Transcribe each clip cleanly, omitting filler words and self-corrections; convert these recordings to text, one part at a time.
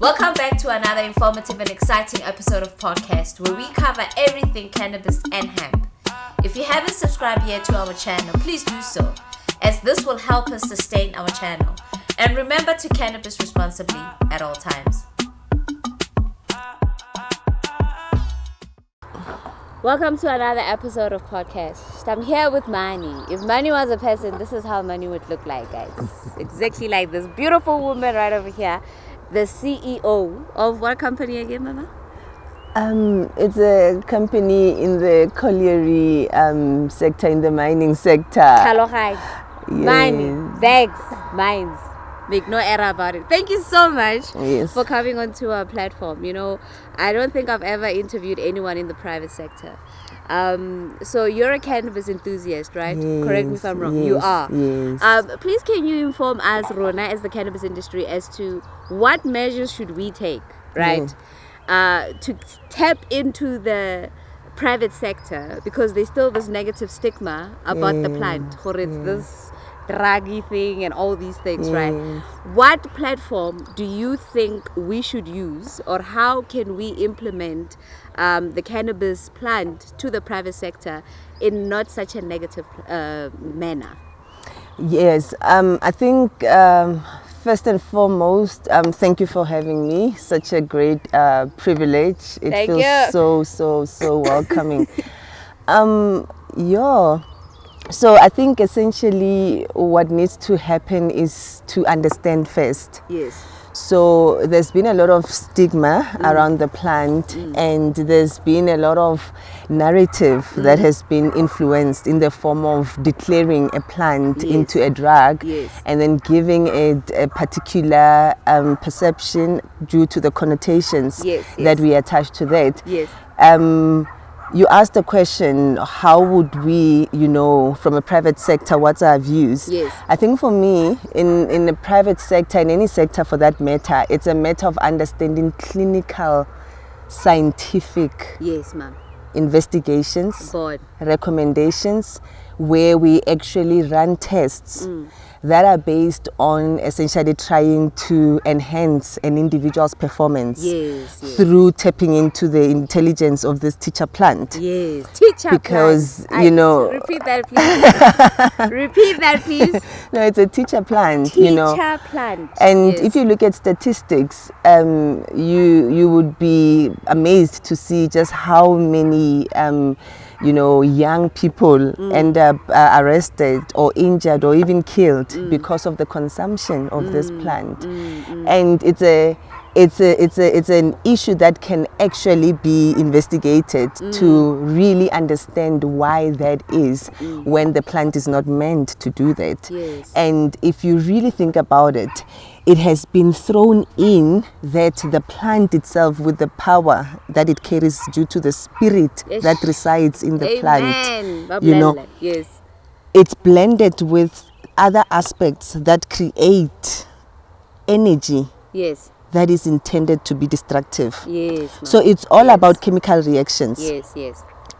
Welcome back to another informative and exciting episode of POTCAST where we cover everything cannabis and hemp. If you haven't subscribed yet to our channel, please do so, as this will help us sustain our channel. And remember to cannabis responsibly at all times. Welcome to another episode of POTCAST. I'm here with Mani. If Mani was a person, this is how Mani would look like, guys. Exactly like this beautiful woman right over here. The CEO of what company again, Mama? It's a company in the colliery sector, in the mining sector. Kalogai. Yes. Mining. Bags. Mines. Make no error about it. Thank you so much for coming onto our platform. You know, I don't think I've ever interviewed anyone in the private sector. So you're a cannabis enthusiast, right? Yes, Correct me if I'm wrong. yes, You are. yes. Please can you inform us, Rona, as the cannabis industry, as to what measures should we take, right, to tap into the private sector, because there's still this negative stigma about the plant, or it's this druggy thing and all these things, right? What platform do you think we should use, or how can we implement the cannabis plant to the private sector in not such a negative manner? Yes, I think first and foremost, thank you for having me. Such a great privilege. It feels so welcoming. So I think essentially what needs to happen is to understand first. Yes. So there's been a lot of stigma around the plant, and there's been a lot of narrative that has been influenced in the form of declaring a plant into a drug and then giving it a particular perception due to the connotations that we attach to that. You asked the question, how would we, from a private sector, what's our views? I think for me, in the private sector, in any sector for that matter, it's a matter of understanding clinical, scientific investigations, recommendations, where we actually run tests that are based on essentially trying to enhance an individual's performance through tapping into the intelligence of this teacher plant. Because repeat that, please. Repeat that, please. No, it's a teacher plant. Plant. And if you look at statistics, you would be amazed to see just how many young people end up arrested or injured or even killed because of the consumption of this plant. And it's an issue that can actually be investigated to really understand why that is when the plant is not meant to do that. And if you really think about it, it has been thrown in that the plant itself, with the power that it carries due to the spirit that resides in the plant, it's blended with other aspects that create energy that is intended to be destructive. So it's all about chemical reactions.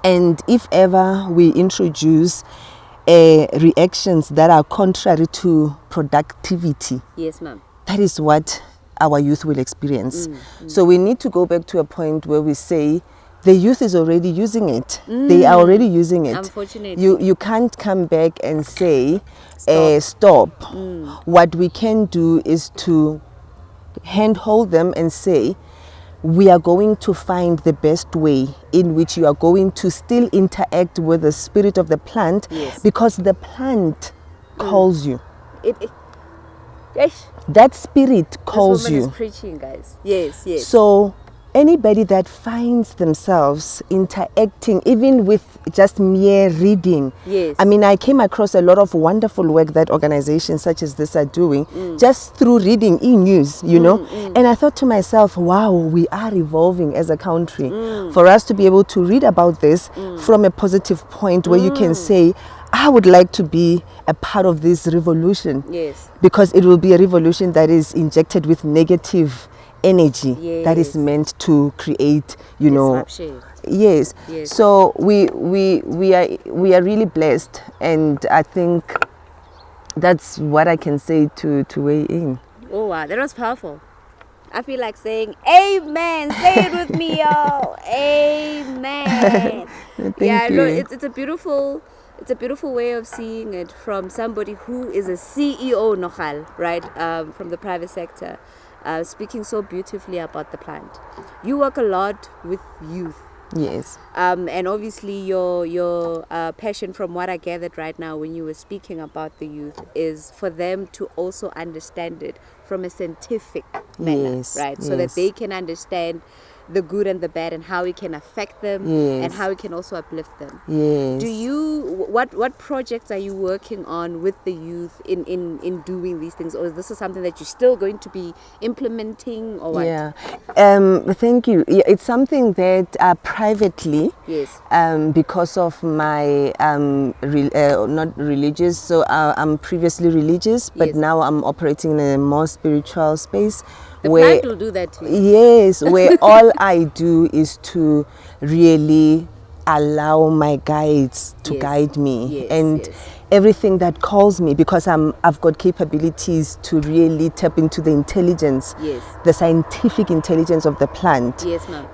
And if ever we introduce reactions that are contrary to productivity, that is what our youth will experience. So we need to go back to a point where we say the youth is already using it. They are already using it. Unfortunately. You can't come back and say stop. What we can do is to handhold them and say, we are going to find the best way in which you are going to still interact with the spirit of the plant, because the plant calls you. That spirit calls this you. woman is preaching, guys. So anybody that finds themselves interacting even with just mere reading. I mean, I came across a lot of wonderful work that organizations such as this are doing just through reading e-news, And I thought to myself, wow, we are evolving as a country for us to be able to read about this from a positive point where you can say, I would like to be a part of this revolution. Because it will be a revolution that is injected with negative energy that is meant to create, Disruption. So we are really blessed, and I think that's what I can say to weigh in. Oh wow, that was powerful. I feel like saying amen. Say it with me, y'all. Amen. Thank No, you. it's a beautiful way of seeing it from somebody who is a CEO, Nochal, right? From the private sector, speaking so beautifully about the plant. You work a lot with youth. Yes. And obviously your passion, from what I gathered right now when you were speaking about the youth, is for them to also understand it from a scientific manner, Yes, right? So that yes. they can understand the good and the bad and how it can affect them, and Yes. how it can also uplift them. Yes. Do you, what projects are you working on with the youth in doing these things, or is this something that you're still going to be implementing, or what? Yeah. Thank you. Yeah, it's something that privately, Yes. because of my not religious, so I'm previously religious, but Yes. now I'm operating in a more spiritual space. The where plant will do that to you. Yes, where all I do is to really allow my guides to Yes. guide me, Yes, and yes. everything that calls me, because I've got capabilities to really tap into the intelligence, Yes. the scientific intelligence of the plant. Yes, ma'am.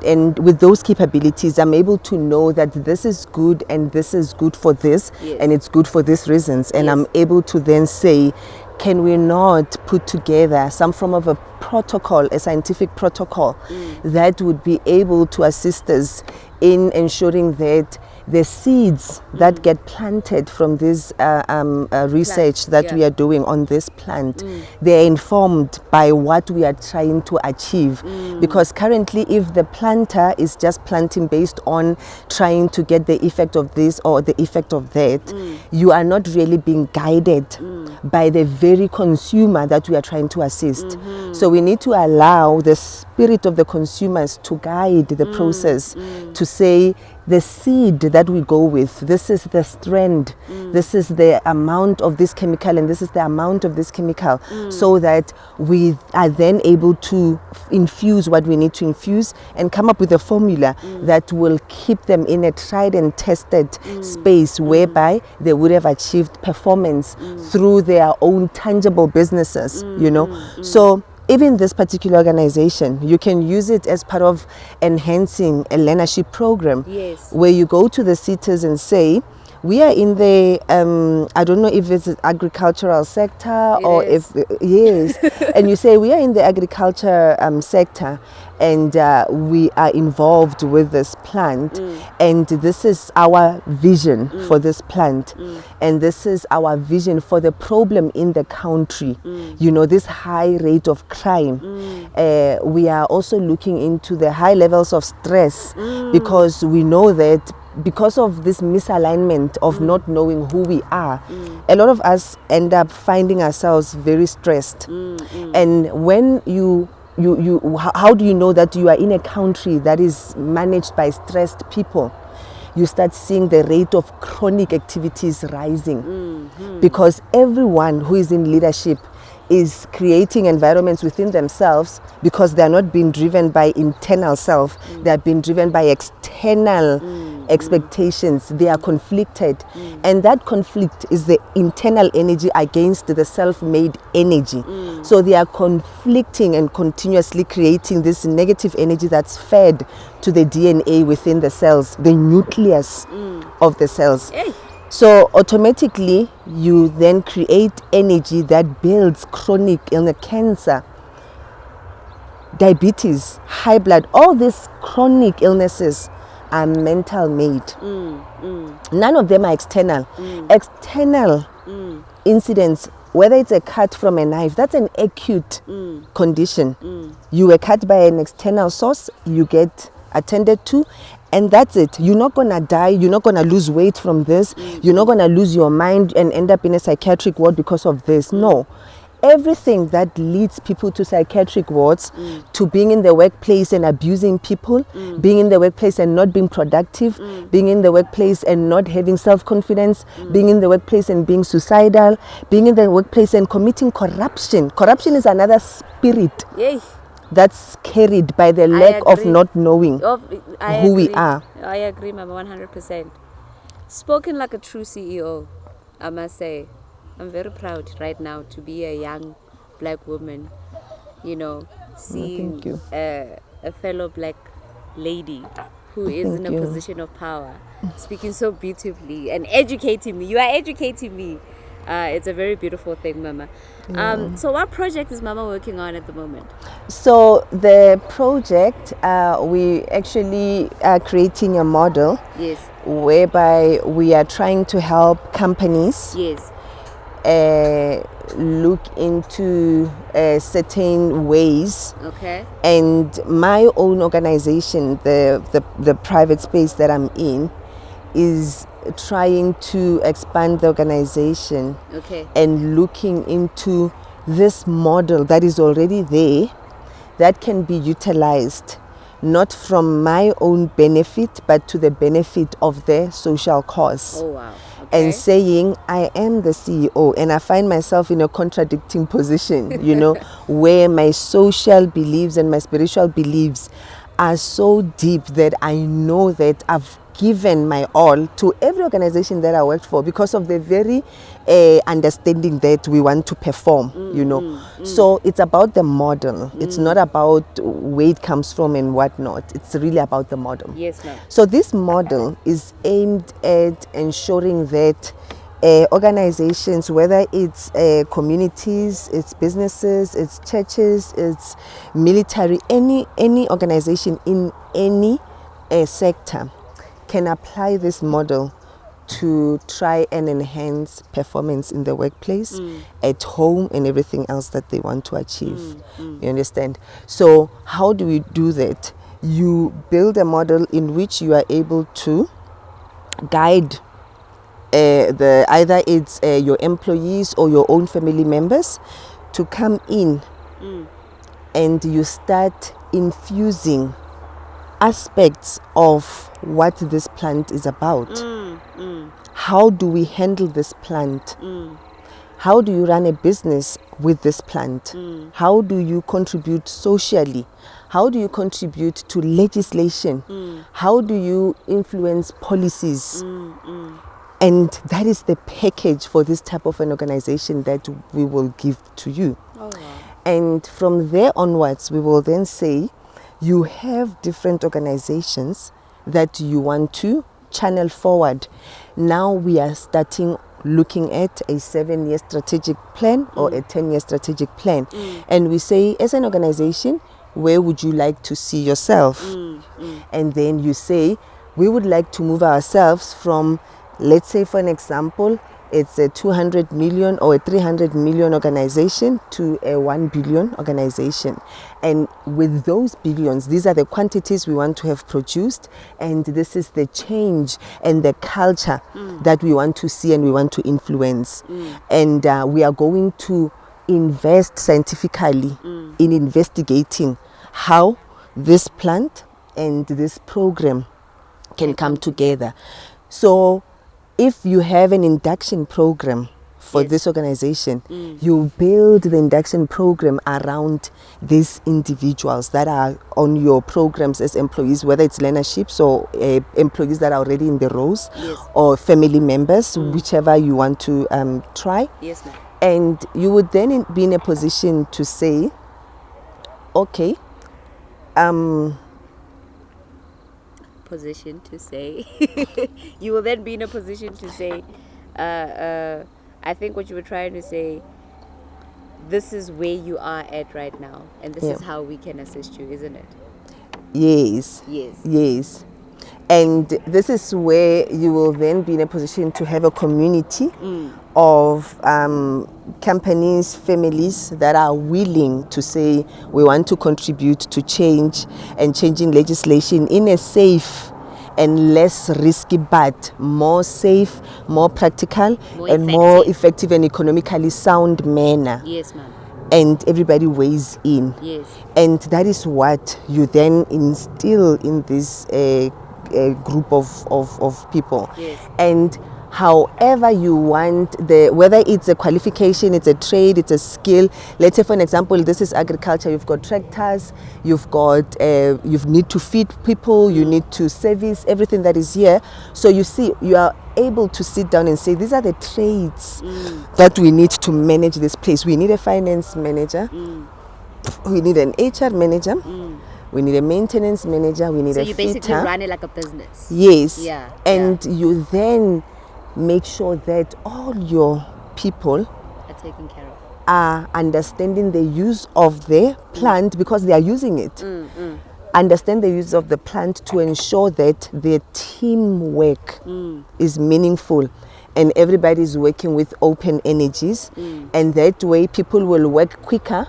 And with those capabilities, I'm able to know that this is good and this is good for this, Yes. and it's good for these reasons. And Yes. I'm able to then say, can we not put together some form of a protocol, a scientific protocol, that would be able to assist us in ensuring that the seeds that get planted from this research that yeah. we are doing on this plant, they're informed by what we are trying to achieve. Because currently, if the planter is just planting based on trying to get the effect of this or the effect of that, you are not really being guided by the very consumer that we are trying to assist. So we need to allow the spirit of the consumers to guide the process, to say, the seed that we go with, this is the strand, this is the amount of this chemical, and this is the amount of this chemical, so that we are then able to infuse what we need to infuse and come up with a formula that will keep them in a tried and tested space, whereby they would have achieved performance through their own tangible businesses, you know. So even this particular organization, you can use it as part of enhancing a learnership program. Yes. Where you go to the cities and say, we are in the, I don't know if it's an agricultural sector or is. if, yes, and you say, we are in the agriculture sector, and we are involved with this plant, and this is our vision for this plant, and this is our vision for the problem in the country, you know, this high rate of crime. We are also looking into the high levels of stress, because we know that because of this misalignment of not knowing who we are, a lot of us end up finding ourselves very stressed. And when you how do you know that you are in a country that is managed by stressed people? You start seeing the rate of chronic activities rising, because everyone who is in leadership is creating environments within themselves, because they are not being driven by internal self, they are being driven by external expectations. They are conflicted, and that conflict is the internal energy against the self-made energy. So they are conflicting and continuously creating this negative energy that's fed to the DNA within the cells, the nucleus of the cells. Hey. So automatically you then create energy that builds chronic illness, cancer, diabetes, high blood. All these chronic illnesses are mental made. None of them are external. External incidents, whether it's a cut from a knife, that's an acute condition. You were cut by an external source, you get attended to, and that's it. You're not gonna die, you're not gonna lose weight from this, you're not gonna lose your mind and end up in a psychiatric ward because of this. No. Everything that leads people to psychiatric wards, to being in the workplace and abusing people, being in the workplace and not being productive, being in the workplace and not having self-confidence, being in the workplace and being suicidal, being in the workplace and committing corruption. Corruption is another spirit Yay. that's carried by the lack of not knowing who we are. I agree, Mama, 100%. Spoken like a true CEO, I must say. I'm very proud right now to be a young black woman you know, seeing thank you. a fellow black lady who is in Thank a you. position of power, speaking so beautifully and educating me. You are educating me. It's a very beautiful thing, Mama. So what project is Mama working on at the moment? So the project, we actually are creating a model Yes. whereby we are trying to help companies Yes. look into certain ways. Okay. And my own organization, the private space that I'm in, is trying to expand the organization Okay. and looking into this model that is already there that can be utilized not from my own benefit but to the benefit of the social cause. Oh wow. Okay. And saying I am the CEO and I find myself in a contradicting position, you know, where my social beliefs and my spiritual beliefs are so deep that I know that I've given my all to every organization that I worked for because of the very understanding that we want to perform, you know. So it's about the model. It's not about where it comes from and whatnot. It's really about the model. Yes, ma'am. So this model is aimed at ensuring that organizations, whether it's communities, it's businesses, it's churches, it's military, any organization in any sector can apply this model to try and enhance performance in the workplace, at home, and everything else that they want to achieve. You understand? So how do we do that? You build a model in which you are able to guide either it's your employees or your own family members to come in, and you start infusing aspects of what this plant is about. How do we handle this plant? How do you run a business with this plant? How do you contribute socially? How do you contribute to legislation? How do you influence policies? And that is the package for this type of an organization that we will give to you. Oh wow. And from there onwards, we will then say, you have different organizations that you want to channel forward. Now we are starting looking at a 7-year strategic plan or a 10-year strategic plan. And we say, as an organization, where would you like to see yourself? And then you say, we would like to move ourselves from, let's say for an example, it's a 200 million or a 300 million organization to a 1 billion organization. And with those billions, these are the quantities we want to have produced, and this is the change and the culture that we want to see and we want to influence. And we are going to invest scientifically in investigating how this plant and this program can come together. So if you have an induction program for this organization, you build the induction program around these individuals that are on your programs as employees, whether it's learnerships or employees that are already in the roles, or family members, whichever you want to try. Yes, ma'am. And you would then be in a position to say, okay, Position to say you will then be in a position to say I think what you were trying to say, this is where you are at right now and this is how we can assist you, isn't it? Yes. And this is where you will then be in a position to have a community of companies, families that are willing to say, we want to contribute to change and changing legislation in a safe and less risky, but more safe, more practical, and more effective and economically sound manner. Yes, ma'am. And everybody weighs in. Yes. And that is what you then instill in this group of people. Yes. And however you want, whether it's a qualification, it's a trade, it's a skill. Let's say for an example, this is agriculture. You've got tractors, you need to feed people, you need to service everything that is here. So you see, you are able to sit down and say, these are the trades that we need to manage this place. We need a finance manager. We need an HR manager. We need a maintenance manager. We need So a you fitter. basically run it like a business. Yes. Yeah. And you then make sure that all your people Are taken care of. are understanding the use of the plant because they are using it. Understand the use of the plant to ensure that their teamwork is meaningful and everybody is working with open energies, and that way people will work quicker.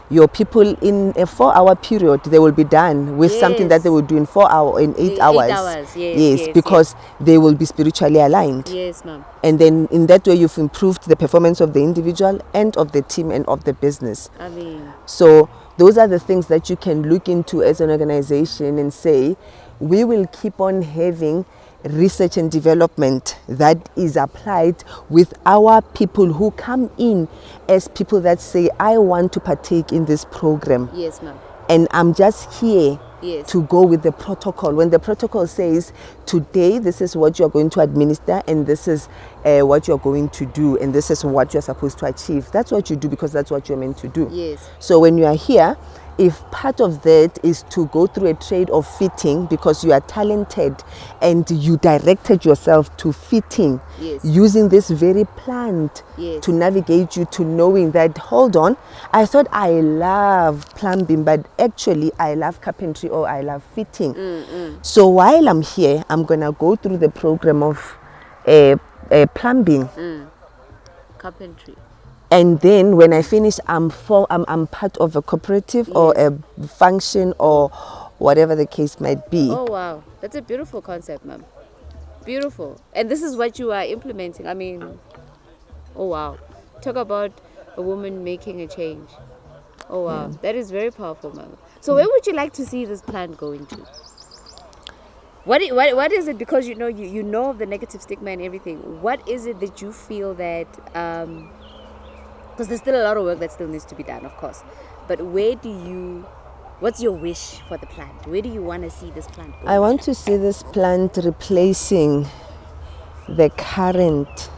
Your people in a 4-hour period, they will be done with something that they will do in 4 hours, in 8 hours. 8 hours, yes, because they will be spiritually aligned. Yes, ma'am. And then in that way you've improved the performance of the individual and of the team and of the business. I mean, So those are the things that you can look into as an organization and say, we will keep on having research and development that is applied with our people who come in as people that say, I want to partake in this program. yes, ma'am. And I'm just here Yes. to go with the protocol. When the protocol says, today this is what you're going to administer and this is what you're going to do and this is what you're supposed to achieve, that's what you do because that's what you're meant to do. Yes. So when you are here, if part of that is to go through a trade of fitting because you are talented and you directed yourself to fitting, Yes. using this very plant Yes. to navigate you to knowing that, hold on, I thought I love plumbing, but actually I love carpentry or I love fitting. So while I'm here, I'm going to go through the program of plumbing. Carpentry. And then when I finish, I'm part of a cooperative or a function or whatever the case might be. Oh, wow. That's a beautiful concept, ma'am. Beautiful. And this is what you are implementing. I mean, oh, wow. Talk about a woman making a change. Oh, wow. That is very powerful, ma'am. So where would you like to see this plant going to? What is it? Because you know of the negative stigma and everything. What is it that you feel that... because there's still a lot of work that still needs to be done, of course. But what's your wish for the plant? Where do you want to see this plant go? I want to see this plant replacing the current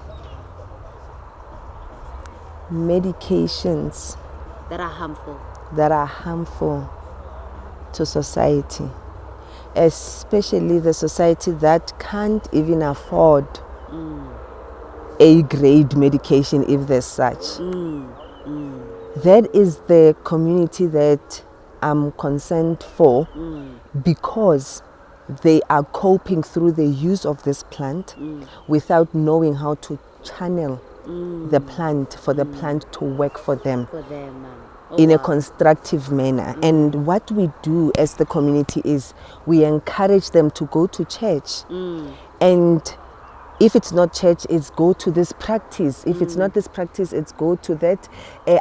medications that are harmful to society, especially the society that can't even afford A-grade medication if there's such. That is the community that I'm concerned for because they are coping through the use of this plant without knowing how to channel the plant for the plant to work for them. In a constructive manner. And what we do as the community is we encourage them to go to church. And if it's not church, it's go to this practice. If it's not this practice, it's go to that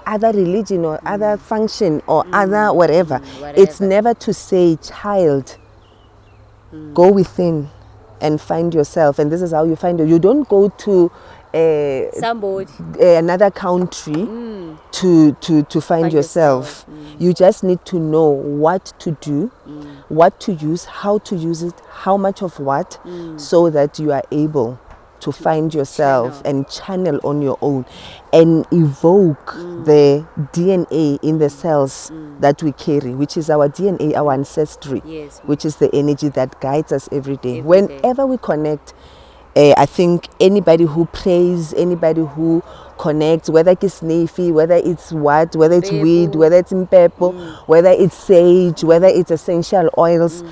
other religion or other function or other whatever. It's never to say, child, go within and find yourself. And this is how you find it. You don't go to another country to find yourself. You just need to know what to do, what to use, how to use it, how much of what, so that you are able to find yourself and channel on your own and evoke the DNA in the cells that we carry, which is our DNA, our ancestry, which is the energy that guides us every day. Whenever we connect, I think anybody who prays, anybody who connects, whether it's Nefi, whether it's what, whether it's weed, whether it's impepo, whether it's sage, whether it's essential oils,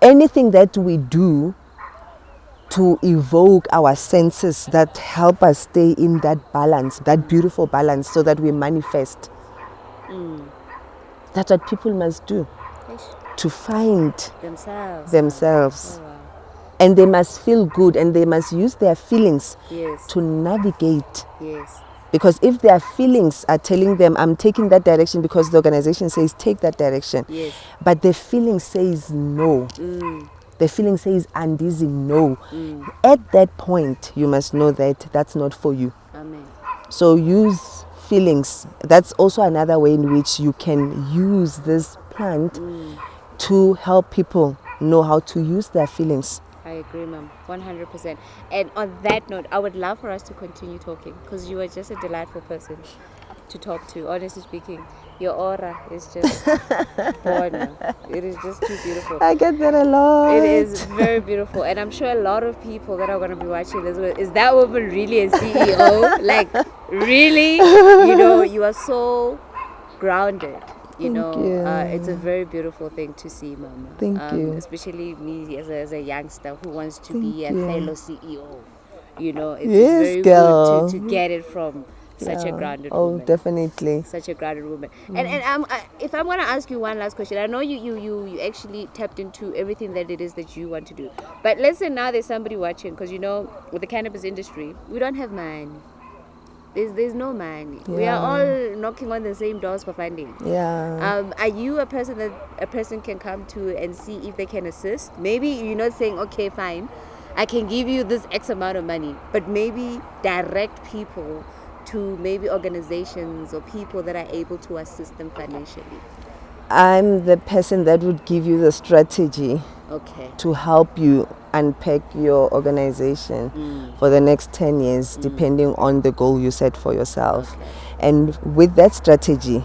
anything that we do to evoke our senses that help us stay in that balance, that beautiful balance, so that we manifest. That's what people must do to find themselves. And they must feel good and they must use their feelings to navigate. Because if their feelings are telling them, I'm taking that direction because the organization says take that direction, but the feeling says no, the feeling says Andizi no, at that point you must know that that's not for you. Amen. So use feelings. That's also another way in which you can use this plant to help people know how to use their feelings. I agree, ma'am, 100%. And on that note, I would love for us to continue talking because you are just a delightful person to talk to, honestly speaking. Your aura is just born. It is just too beautiful. I get that a lot. It is very beautiful, and I'm sure a lot of people that are going to be watching this, is that woman really a CEO? Like, really? You are so grounded. Thank you. It's a very beautiful thing to see, Mama. Thank you. Especially me as a youngster who wants to Thank be a you. fellow CEO. It's Yes, very girl. good to get it from such a grounded woman. Oh, definitely. Such a grounded woman. And if I'm gonna ask you one last question, I know you actually tapped into everything that it is that you want to do. But let's say now there's somebody watching, because with the cannabis industry, we don't have money. There's no money. Yeah. We are all knocking on the same doors for funding. Yeah. Are you a person that a person can come to and see if they can assist? Maybe you're not saying, okay, fine, I can give you this X amount of money, but maybe direct people to maybe organizations or people that are able to assist them financially. I'm the person that would give you the strategy to help you unpack your organization for the next 10 years, depending on the goal you set for yourself. Okay. And with that strategy,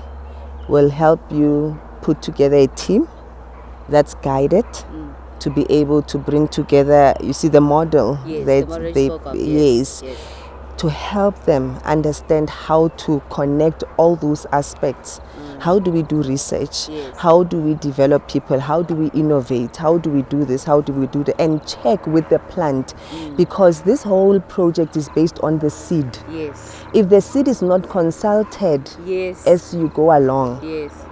will help you put together a team that's guided to be able to bring together, you see the model Yes, the model you spoke of. Yes. To help them understand how to connect all those aspects. How do we do research? Yes. How do we develop people? How do we innovate? How do we do this? How do we do that? And check with the plant, because this whole project is based on the seed. Yes. If the seed is not consulted as you go along,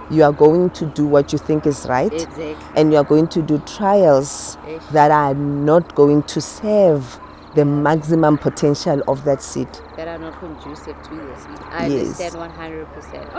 you are going to do what you think is right. Exactly. And you are going to do trials that are not going to serve the maximum potential of that seed. That are not conducive to this. I understand 100%.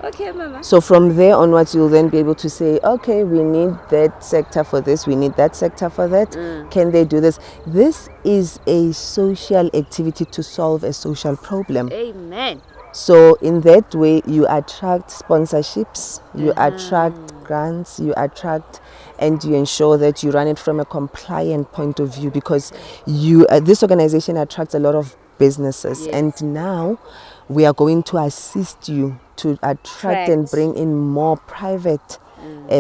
Okay, Mama. So from there onwards, you'll then be able to say, okay, we need that sector for this, we need that sector for that. Can they do this? This is a social activity to solve a social problem. Amen. So in that way, you attract sponsorships, you attract grants, you attract, and you ensure that you run it from a compliant point of view, because this organization attracts a lot of businesses. And now we are going to assist you to attract and bring in more private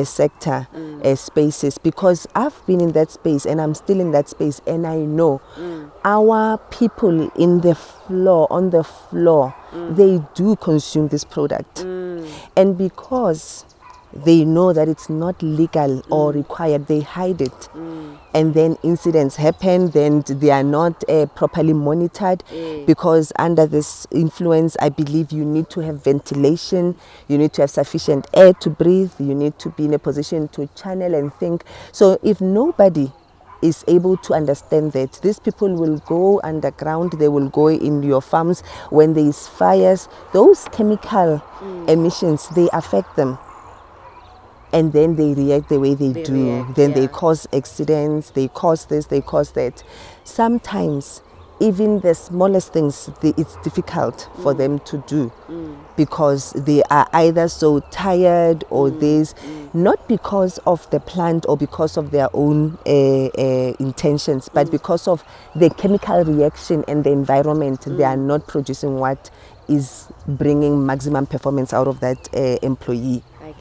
sector spaces, because I've been in that space and I'm still in that space, and I know our people on the floor, they do consume this product. And because they know that it's not legal or required, they hide it. And then incidents happen, then they are not properly monitored, because under this influence, I believe you need to have ventilation, you need to have sufficient air to breathe, you need to be in a position to channel and think. So if nobody is able to understand that, these people will go underground, they will go in your farms. When there is fires, those chemical emissions, they affect them. And then they react the way they do. They cause accidents, they cause this, they cause that. Sometimes, even the smallest things, it's difficult for them to do, because they are either so tired or not because of the plant or because of their own intentions, but because of the chemical reaction and the environment. They are not producing what is bringing maximum performance out of that employee. I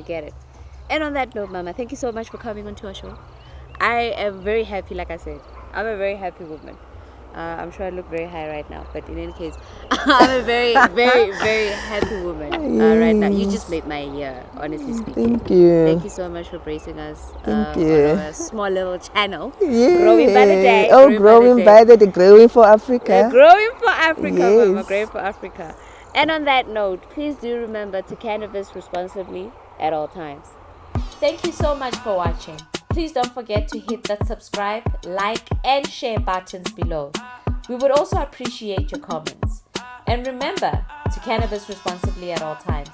get it. And on that note, Mama, thank you so much for coming onto our show. I am very happy, like I said. I'm a very happy woman. I'm sure I look very high right now, but in any case, I'm a very, very, very happy woman right now. You just made my year, honestly speaking. Thank you. Thank you so much for bracing us on our small little channel. Growing by the day. Growing by the day. Growing for Africa. Growing for Africa, Mama. Growing for Africa. And on that note, please do remember to cannabis responsibly at all times. Thank you so much for watching. Please don't forget to hit that subscribe, like, and share buttons below. We would also appreciate your comments. And remember to cannabis responsibly at all times.